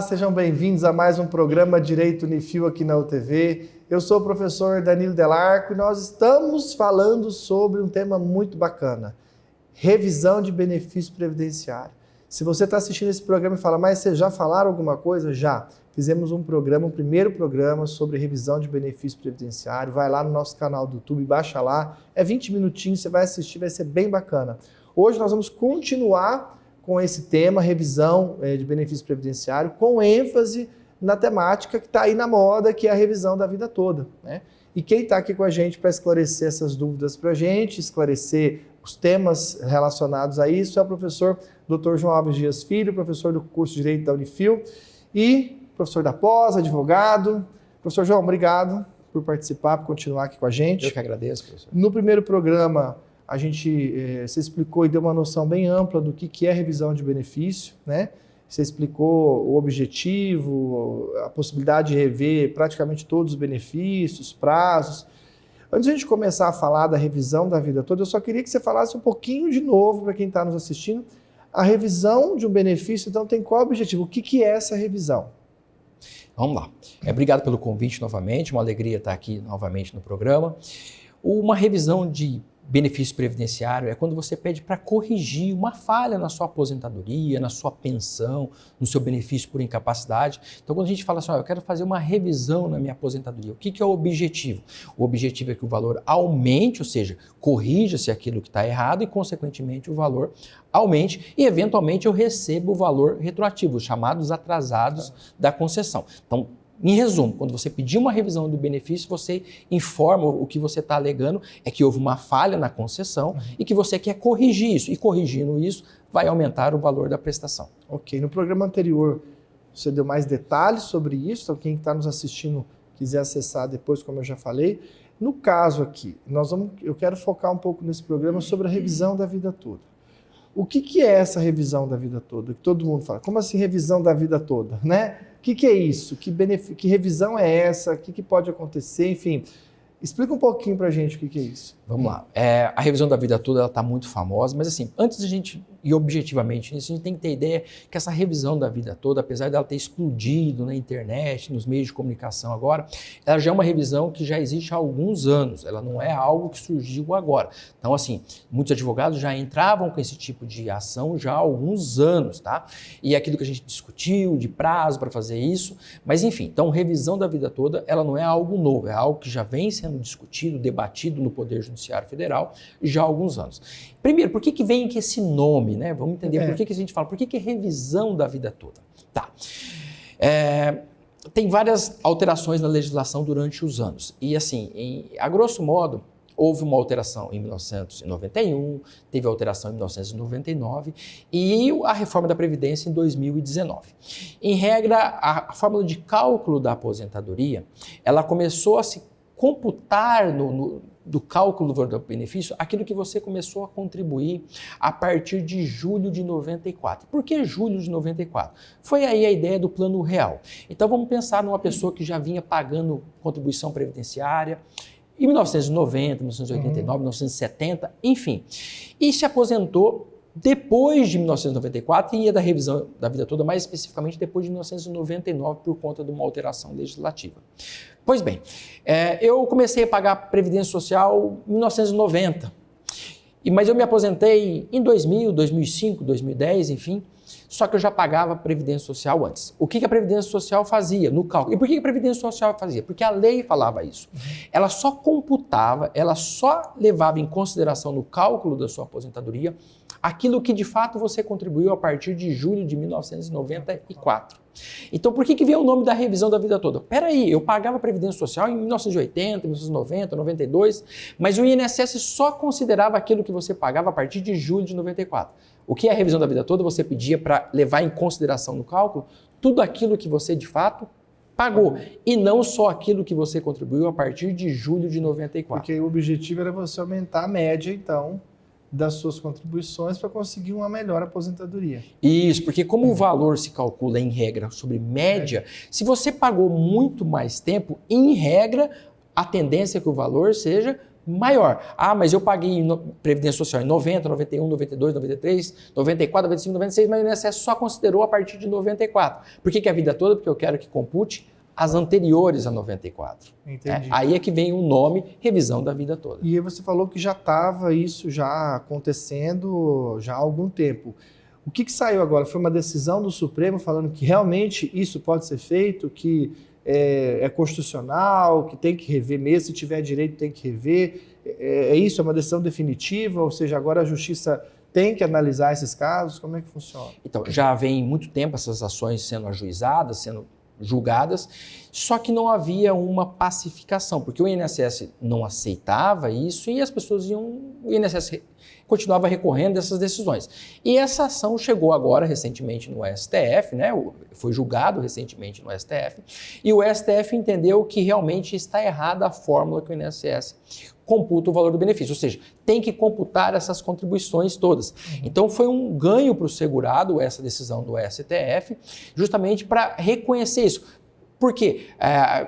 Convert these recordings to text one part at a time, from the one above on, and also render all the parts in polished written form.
sejam bem-vindos a mais um programa Direito Unifil aqui na UTV. Eu sou o professor Danilo Delarco e nós estamos falando sobre um tema muito bacana, revisão de benefício previdenciário. Se você está assistindo esse programa e fala, mas vocês já falaram alguma coisa? Já. Fizemos um primeiro programa sobre revisão de benefício previdenciário. Vai lá no nosso canal do YouTube, baixa lá. É 20 minutinhos, você vai assistir, vai ser bem bacana. Hoje nós vamos continuar com esse tema, revisão de benefício previdenciário, com ênfase na temática que está aí na moda, que é a revisão da vida toda, né? E quem está aqui com a gente para esclarecer essas dúvidas para a gente, esclarecer os temas relacionados a isso, é o professor Dr. João Alves Dias Filho, professor do curso de Direito da Unifil e professor da pós, advogado. Professor João, obrigado por participar, por continuar aqui com a gente. Eu que agradeço, professor. No primeiro programa, você explicou e deu uma noção bem ampla do que é revisão de benefício, né? Você explicou o objetivo, a possibilidade de rever praticamente todos os benefícios, prazos. Antes de a gente começar a falar da revisão da vida toda, eu só queria que você falasse um pouquinho de novo para quem está nos assistindo. A revisão de um benefício, então, tem qual objetivo? O que é essa revisão? Vamos lá. Obrigado pelo convite novamente, uma alegria estar aqui novamente no programa. Uma revisão de benefício previdenciário é quando você pede para corrigir uma falha na sua aposentadoria, na sua pensão, no seu benefício por incapacidade. Então, quando a gente fala assim, eu quero fazer uma revisão na minha aposentadoria, o que é o objetivo? O objetivo é que o valor aumente, ou seja, corrija-se aquilo que está errado e, consequentemente, o valor aumente e, eventualmente, eu recebo o valor retroativo, os chamados atrasados da concessão. Então, em resumo, quando você pedir uma revisão do benefício, você informa o que você está alegando é que houve uma falha na concessão e que você quer corrigir isso. E corrigindo isso, vai aumentar o valor da prestação. Ok. No programa anterior, você deu mais detalhes sobre isso. Então, quem está nos assistindo quiser acessar depois, como eu já falei. No caso aqui, eu quero focar um pouco nesse programa sobre a revisão da vida toda. O que é essa revisão da vida toda? Que todo mundo fala. Como assim revisão da vida toda, né? O que é isso? Que revisão é essa? O que pode acontecer? Enfim, explica um pouquinho pra gente o que é isso. Vamos lá. A revisão da vida toda está muito famosa, mas assim, antes de a gente ir objetivamente nisso, a gente tem que ter ideia que essa revisão da vida toda, apesar dela ter explodido na internet, nos meios de comunicação agora, ela já é uma revisão que já existe há alguns anos, ela não é algo que surgiu agora. Então assim, muitos advogados já entravam com esse tipo de ação já há alguns anos, tá? E é aquilo que a gente discutiu, de prazo para fazer isso, mas enfim, então revisão da vida toda, ela não é algo novo, é algo que já vem sendo discutido, debatido no Poder Judiciário Federal já há alguns anos. Primeiro, por que vem com esse nome, né? Vamos entender por que a gente fala, por que revisão da vida toda? Tá. Tem várias alterações na legislação durante os anos. E assim, a grosso modo, houve uma alteração em 1991, teve alteração em 1999 e a reforma da Previdência em 2019. Em regra, a fórmula de cálculo da aposentadoria, ela começou a se computar do cálculo do benefício aquilo que você começou a contribuir a partir de julho de 94. Por que julho de 94? Foi aí a ideia do plano real. Então vamos pensar numa pessoa que já vinha pagando contribuição previdenciária em 1990, 1989, 1970, enfim, e se aposentou depois de 1994 e ia da revisão da vida toda, mais especificamente depois de 1999, por conta de uma alteração legislativa. Pois bem, eu comecei a pagar Previdência Social em 1990, mas eu me aposentei em 2000, 2005, 2010, enfim, só que eu já pagava Previdência Social antes. O que a Previdência Social fazia no cálculo? E por que a Previdência Social fazia? Porque a lei falava isso. Ela só computava, ela só levava em consideração no cálculo da sua aposentadoria aquilo que de fato você contribuiu a partir de julho de 1994. Então por que veio o nome da revisão da vida toda? Peraí, eu pagava Previdência Social em 1980, 1990, 92, mas o INSS só considerava aquilo que você pagava a partir de julho de 94. O que é a revisão da vida toda? Você pedia para levar em consideração no cálculo tudo aquilo que você de fato pagou, e não só aquilo que você contribuiu a partir de julho de 94. Porque o objetivo era você aumentar a média, então, das suas contribuições para conseguir uma melhor aposentadoria. Isso, porque como o valor se calcula em regra sobre média, se você pagou muito mais tempo, em regra, a tendência é que o valor seja maior. Ah, mas eu paguei Previdência Social em 90, 91, 92, 93, 94, 95, 96, mas o INSS só considerou a partir de 94. Por que a vida toda? Porque eu quero que compute as anteriores a 94. Entendi. Aí é que vem o nome revisão da vida toda. E aí você falou que já estava isso já acontecendo já há algum tempo. O que saiu agora? Foi uma decisão do Supremo falando que realmente isso pode ser feito, que é constitucional, que tem que rever mesmo, se tiver direito tem que rever. É isso? É uma decisão definitiva? Ou seja, agora a Justiça tem que analisar esses casos? Como é que funciona? Então, já vem muito tempo essas ações sendo ajuizadas, sendo julgadas, só que não havia uma pacificação, porque o INSS não aceitava isso e as pessoas o INSS continuava recorrendo dessas decisões. E essa ação chegou agora recentemente no STF, né? Foi julgado recentemente no STF, e o STF entendeu que realmente está errada a fórmula que o INSS computa o valor do benefício, ou seja, tem que computar essas contribuições todas. Então foi um ganho para o segurado essa decisão do STF, justamente para reconhecer isso. Por quê?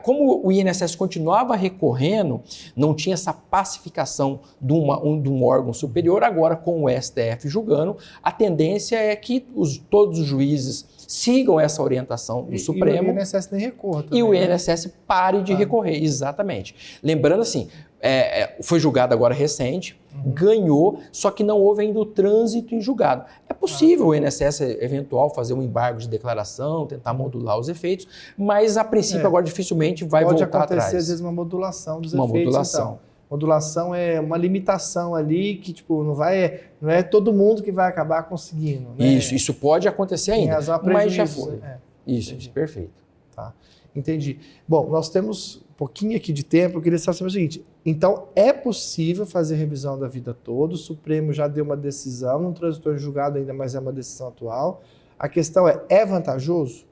Como o INSS continuava recorrendo, não tinha essa pacificação de um órgão superior, agora com o STF julgando, a tendência é que todos os juízes sigam essa orientação do Supremo. E o INSS nem recorra também, e o INSS pare de recorrer, exatamente. Lembrando assim, foi julgado agora recente, ganhou, só que não houve ainda o trânsito em julgado. É possível o INSS eventual fazer um embargo de declaração, tentar modular os efeitos, mas a princípio agora dificilmente vai voltar atrás. Pode acontecer às vezes uma modulação dos efeitos. Modulação. Então. Modulação é uma limitação ali que tipo, não é todo mundo que vai acabar conseguindo. Né? Isso pode acontecer ainda, mas já foi. Isso, perfeito. Tá. Entendi. Bom, nós temos um pouquinho aqui de tempo, eu queria saber o seguinte, então é possível fazer revisão da vida toda, o Supremo já deu uma decisão, não transitou em julgado ainda, mas é uma decisão atual. A questão é vantajoso?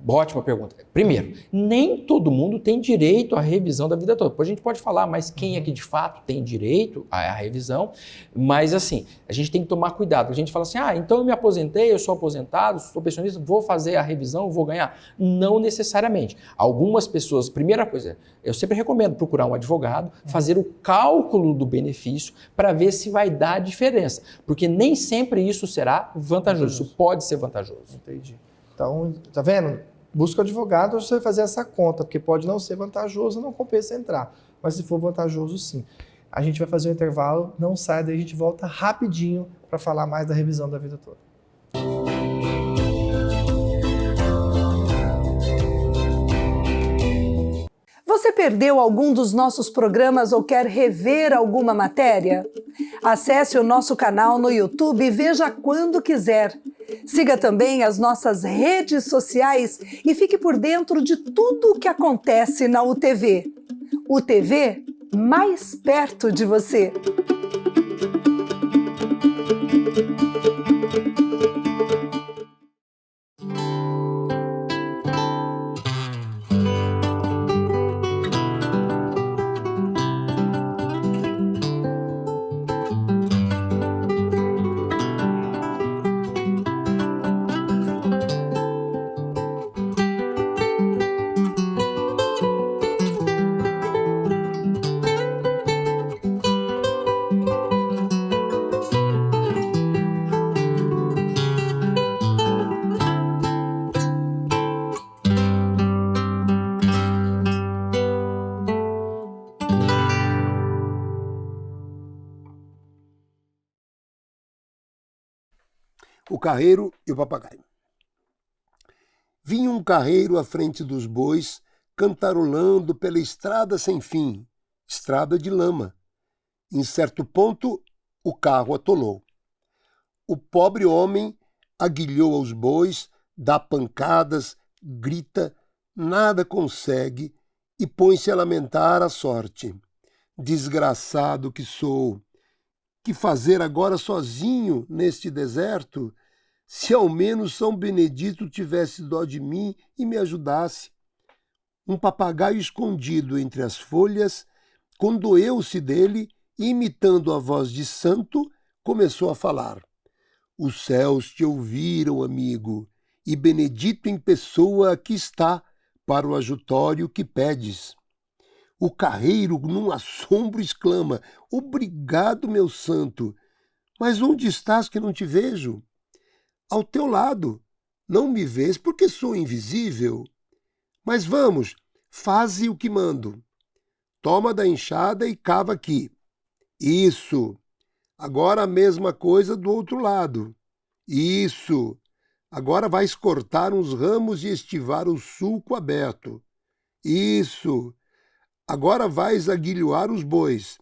Ótima pergunta. Primeiro, nem todo mundo tem direito à revisão da vida toda. Depois a gente pode falar, mas quem é que de fato tem direito à revisão? Mas assim, a gente tem que tomar cuidado. A gente fala assim, então eu me aposentei, eu sou aposentado, sou pensionista, vou fazer a revisão, vou ganhar. Não necessariamente. Algumas pessoas, primeira coisa, eu sempre recomendo procurar um advogado, fazer o cálculo do benefício para ver se vai dar diferença. Porque nem sempre isso será vantajoso. Isso pode ser vantajoso. Entendi. Então, tá vendo? Busca o advogado para você fazer essa conta, porque pode não ser vantajoso, não compensa entrar. Mas se for vantajoso, sim. A gente vai fazer um intervalo, não sai, daí a gente volta rapidinho para falar mais da revisão da vida toda. Você perdeu algum dos nossos programas ou quer rever alguma matéria? Acesse o nosso canal no YouTube e veja quando quiser. Siga também as nossas redes sociais e fique por dentro de tudo o que acontece na UTV. UTV, mais perto de você. O carreiro e o papagaio. Vinha um carreiro à frente dos bois, cantarolando pela estrada sem fim, estrada de lama. Em certo ponto, o carro atolou. O pobre homem aguilhou aos bois, dá pancadas, grita, nada consegue e põe-se a lamentar a sorte. Desgraçado que sou! Que fazer agora sozinho neste deserto? Se ao menos São Benedito tivesse dó de mim e me ajudasse. Um papagaio escondido entre as folhas condoeu-se dele e, imitando a voz de santo, começou a falar. Os céus te ouviram, amigo, e Benedito em pessoa aqui está para o ajutório que pedes. O carreiro, num assombro, exclama: obrigado, meu santo! Mas onde estás que não te vejo? Ao teu lado. Não me vês porque sou invisível. Mas vamos, faze o que mando. Toma da enxada e cava aqui. Isso. Agora a mesma coisa do outro lado. Isso. Agora vais cortar uns ramos e estivar o sulco aberto. Isso. Agora vais aguilhoar os bois.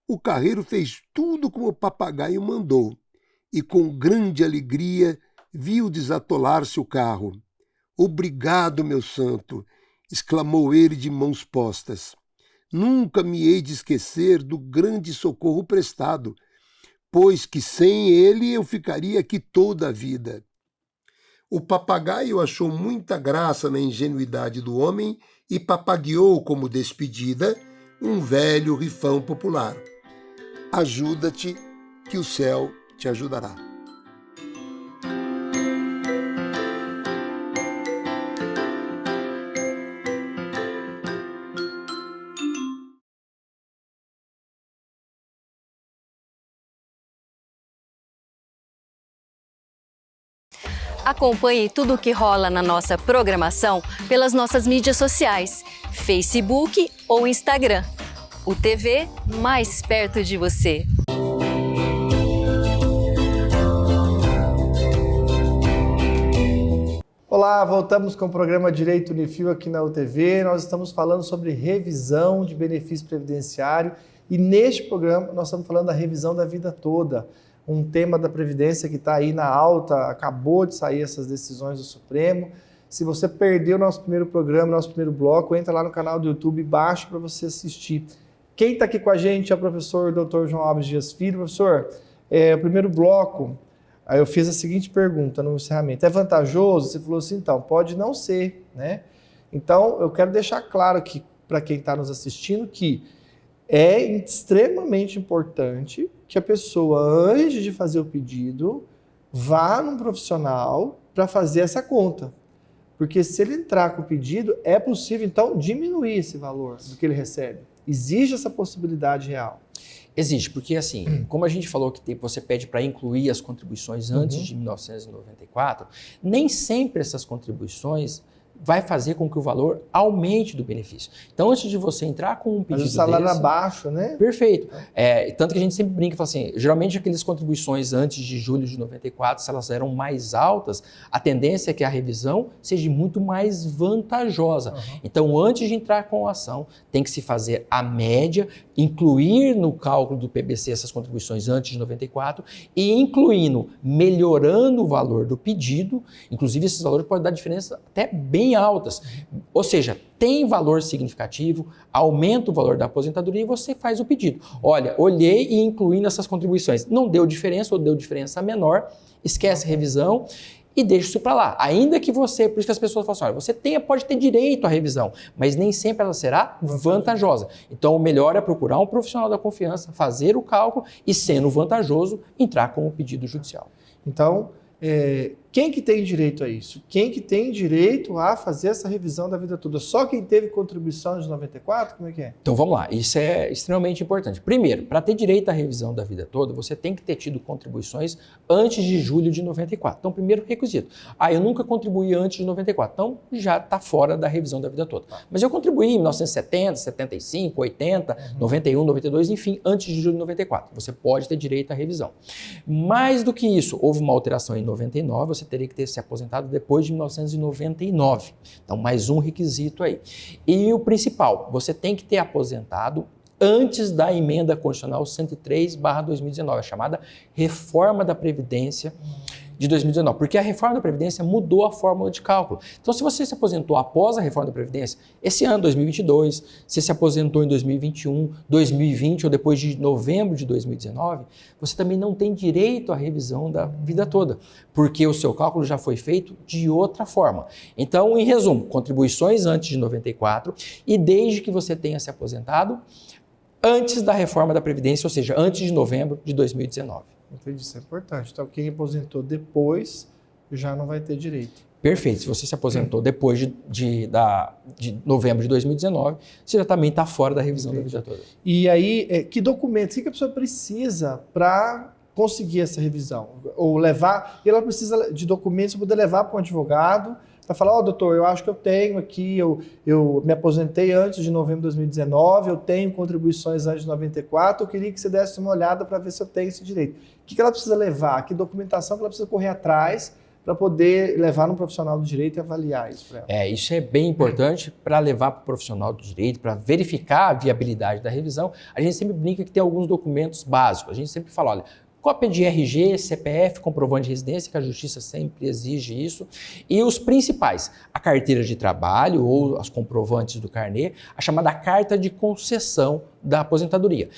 O carreiro fez tudo como o papagaio mandou, e com grande alegria viu desatolar-se o carro. Obrigado, meu santo! Exclamou ele de mãos postas. Nunca me hei de esquecer do grande socorro prestado, pois que sem ele eu ficaria aqui toda a vida. O papagaio achou muita graça na ingenuidade do homem e papagueou como despedida um velho rifão popular. Ajuda-te, que o céu te ajudará. Acompanhe tudo o que rola na nossa programação pelas nossas mídias sociais, Facebook ou Instagram. O TV mais perto de você. Olá, voltamos com o programa Direito Unifil aqui na UTV. Nós estamos falando sobre revisão de benefício previdenciário e neste programa nós estamos falando da revisão da vida toda. Um tema da Previdência que está aí na alta, acabou de sair essas decisões do Supremo. Se você perdeu o nosso primeiro programa, nosso primeiro bloco, entra lá no canal do YouTube, baixa para você assistir. Quem está aqui com a gente é o professor Dr. João Alves Dias Filho. Professor, o primeiro bloco, aí eu fiz a seguinte pergunta no encerramento: é vantajoso? Você falou assim, então, pode não ser, né? Então, eu quero deixar claro aqui para quem está nos assistindo que é extremamente importante que a pessoa, antes de fazer o pedido, vá num profissional para fazer essa conta. Porque se ele entrar com o pedido, é possível, então, diminuir esse valor do que ele recebe. Existe essa possibilidade real? Existe, porque assim, como a gente falou que você pede para incluir as contribuições antes de 1994, nem sempre essas contribuições vai fazer com que o valor aumente do benefício. Então, antes de você entrar com um pedido Mas o salário desse, abaixo, né? Perfeito. Tanto que a gente sempre brinca e fala assim, geralmente aquelas contribuições antes de julho de 94, se elas eram mais altas, a tendência é que a revisão seja muito mais vantajosa. Então, antes de entrar com a ação, tem que se fazer a média, incluir no cálculo do PBC essas contribuições antes de 94 e incluindo, melhorando o valor do pedido, inclusive esses valores podem dar diferença até bem altas. Ou seja, tem valor significativo, aumenta o valor da aposentadoria e você faz o pedido. Olha, olhei e incluí nessas contribuições. Não deu diferença ou deu diferença menor, esquece revisão e deixa isso para lá. Ainda que você, por isso que as pessoas falam assim, olha, você pode ter direito à revisão, mas nem sempre ela será vantajosa. Então, o melhor é procurar um profissional da confiança, fazer o cálculo e, sendo vantajoso, entrar com o pedido judicial. Então, quem que tem direito a isso? Quem que tem direito a fazer essa revisão da vida toda? Só quem teve contribuição de 94? Como é que é? Então vamos lá, isso é extremamente importante. Primeiro, para ter direito à revisão da vida toda, você tem que ter tido contribuições antes de julho de 94. Então, primeiro requisito. Eu nunca contribuí antes de 94, então já está fora da revisão da vida toda. Mas eu contribuí em 1970, 75, 80, 91, 92, enfim, antes de julho de 94. Você pode ter direito à revisão. Mais do que isso, houve uma alteração em 99, você teria que ter se aposentado depois de 1999. Então, mais um requisito aí. E o principal, você tem que ter aposentado antes da emenda constitucional 103/2019, a chamada Reforma da Previdência de 2019, porque a reforma da Previdência mudou a fórmula de cálculo. Então, se você se aposentou após a reforma da Previdência, esse ano, 2022, se se aposentou em 2021, 2020 ou depois de novembro de 2019, você também não tem direito à revisão da vida toda, porque o seu cálculo já foi feito de outra forma. Então, em resumo, contribuições antes de 94 e desde que você tenha se aposentado antes da reforma da Previdência, ou seja, antes de novembro de 2019. Entendi, isso é importante. Então, quem aposentou depois já não vai ter direito. Perfeito. Se você se aposentou depois de novembro de 2019, você já também está fora da revisão da vida toda. E aí, que documentos, o que a pessoa precisa para conseguir essa revisão? Ou levar, e ela precisa de documentos para poder levar para um advogado, para falar, doutor, eu acho que eu tenho aqui, eu me aposentei antes de novembro de 2019, eu tenho contribuições antes de 94, eu queria que você desse uma olhada para ver se eu tenho esse direito. O que ela precisa levar? Que documentação que ela precisa correr atrás para poder levar no profissional do direito e avaliar isso para ela? Isso é bem importante para levar para o profissional do direito, para verificar a viabilidade da revisão. A gente sempre brinca que tem alguns documentos básicos. A gente sempre fala, olha, cópia de RG, CPF, comprovante de residência, que a justiça sempre exige isso. E os principais, a carteira de trabalho ou as comprovantes do carnê, a chamada carta de concessão da aposentadoria.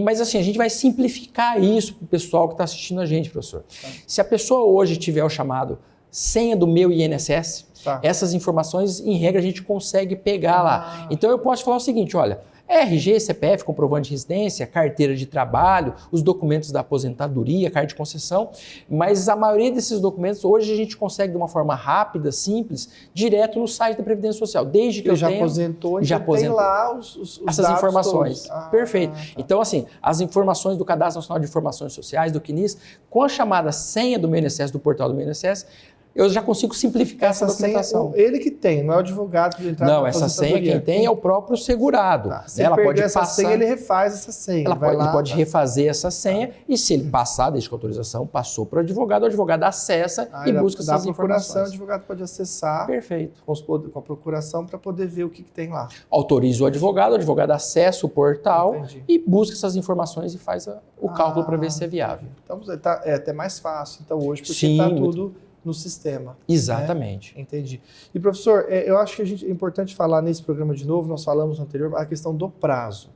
Mas assim, a gente vai simplificar isso para o pessoal que está assistindo a gente, professor. Se a pessoa hoje tiver o chamado senha do meu INSS, essas informações, em regra, a gente consegue pegar lá. Então eu posso falar o seguinte, olha, RG, CPF, comprovante de residência, carteira de trabalho, os documentos da aposentadoria, carta de concessão, mas a maioria desses documentos hoje a gente consegue de uma forma rápida, simples, direto no site da Previdência Social, desde que eu já tenha... aposentou, já aposentou. Tem lá os essas dados informações. Todos. Perfeito. Então, assim, as informações do Cadastro Nacional de Informações Sociais, do CNIS, com a chamada senha do meu INSS, do portal do meu INSS, eu já consigo simplificar essa documentação. Senha, ele que tem, não é o advogado que entrar. Não, essa senha quem tem é o próprio segurado. Se ela ele pode essa passar, senha, ele refaz essa senha. Ele pode refazer essa senha e se ele passar, desde que a autorização passou para o advogado acessa e busca essas informações. O advogado pode acessar. Perfeito. Com a procuração para poder ver o que tem lá. Autoriza o advogado acessa o portal e busca essas informações e faz o cálculo para ver se é viável. Então é até mais fácil então hoje, porque está tudo no sistema. Exatamente. Né? Entendi. E professor, eu acho que é importante falar nesse programa de novo, nós falamos no anterior, a questão do prazo.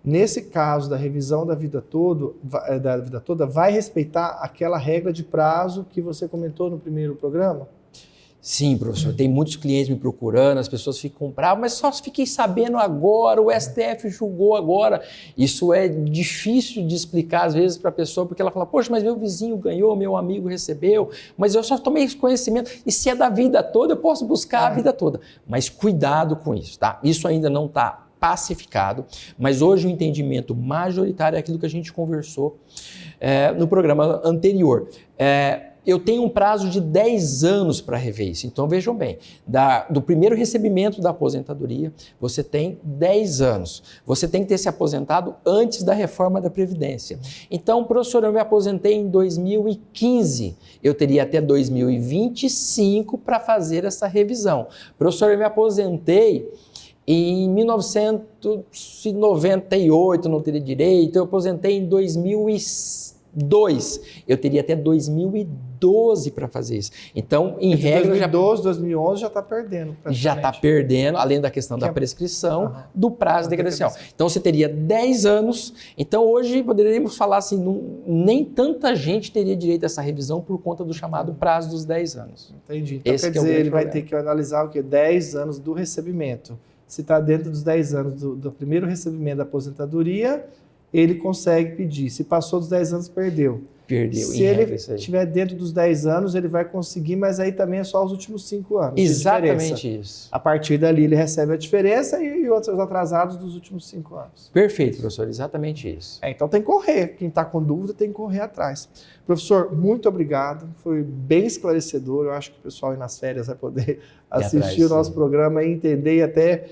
Nesse caso da revisão da vida toda, vai respeitar aquela regra de prazo que você comentou no primeiro programa? Sim, professor, tem muitos clientes me procurando, as pessoas ficam bravas, mas só fiquei sabendo agora, o STF julgou agora. Isso é difícil de explicar às vezes para a pessoa, porque ela fala, poxa, mas meu vizinho ganhou, meu amigo recebeu, mas eu só tomei esse conhecimento, e se é da vida toda, eu posso buscar a vida toda. Mas cuidado com isso, tá? Isso ainda não está pacificado, mas hoje o entendimento majoritário é aquilo que a gente conversou no programa anterior. Eu tenho um prazo de 10 anos para rever isso. Então, vejam bem, do primeiro recebimento da aposentadoria, você tem 10 anos. Você tem que ter se aposentado antes da reforma da Previdência. Então, professor, eu me aposentei em 2015. Eu teria até 2025 para fazer essa revisão. Professor, eu me aposentei em 1998, não teria direito. Eu aposentei em 2002. Eu teria até 2012 para fazer isso. Então, em regra... 2012, 2011 já está perdendo. Já está perdendo, além da questão da prescrição, do prazo de decreção. Então, você teria 10 anos. Então, hoje, poderíamos falar assim, nem tanta gente teria direito a essa revisão por conta do chamado prazo dos 10 anos. Entendi. Então, quer dizer, ele vai ter que analisar o quê? 10 anos do recebimento. Se está dentro dos 10 anos do primeiro recebimento da aposentadoria, ele consegue pedir. Se passou dos 10 anos, perdeu. Se ele estiver dentro dos 10 anos, ele vai conseguir, mas aí também é só os últimos 5 anos. Exatamente isso. A partir dali, ele recebe a diferença e outros atrasados dos últimos 5 anos. Perfeito, professor. Exatamente isso. Então tem que correr. Quem está com dúvida tem que correr atrás. Professor, muito obrigado. Foi bem esclarecedor. Eu acho que o pessoal aí nas férias vai poder assistir o nosso programa e entender e até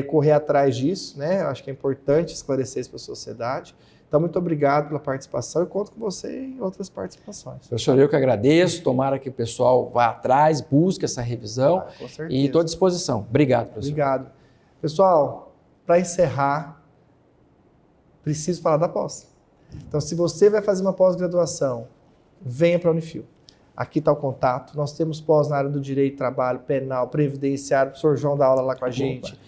correr atrás disso, né? Eu acho que é importante esclarecer isso para a sociedade. Então, muito obrigado pela participação e conto com você em outras participações. Professor, eu que agradeço. Tomara que o pessoal vá atrás, busque essa revisão. Com certeza. E estou à disposição. Obrigado, professor. Obrigado. Pessoal, para encerrar, preciso falar da pós. Então, se você vai fazer uma pós-graduação, venha para a Unifil. Aqui está o contato. Nós temos pós na área do direito, trabalho, penal, previdenciário. O professor João dá aula lá com a gente.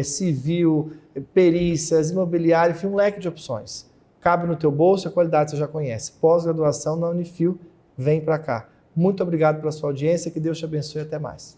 Civil, perícias, imobiliário, enfim, um leque de opções. Cabe no teu bolso, a qualidade você já conhece. Pós-graduação na Unifil, vem para cá. Muito obrigado pela sua audiência, que Deus te abençoe e até mais.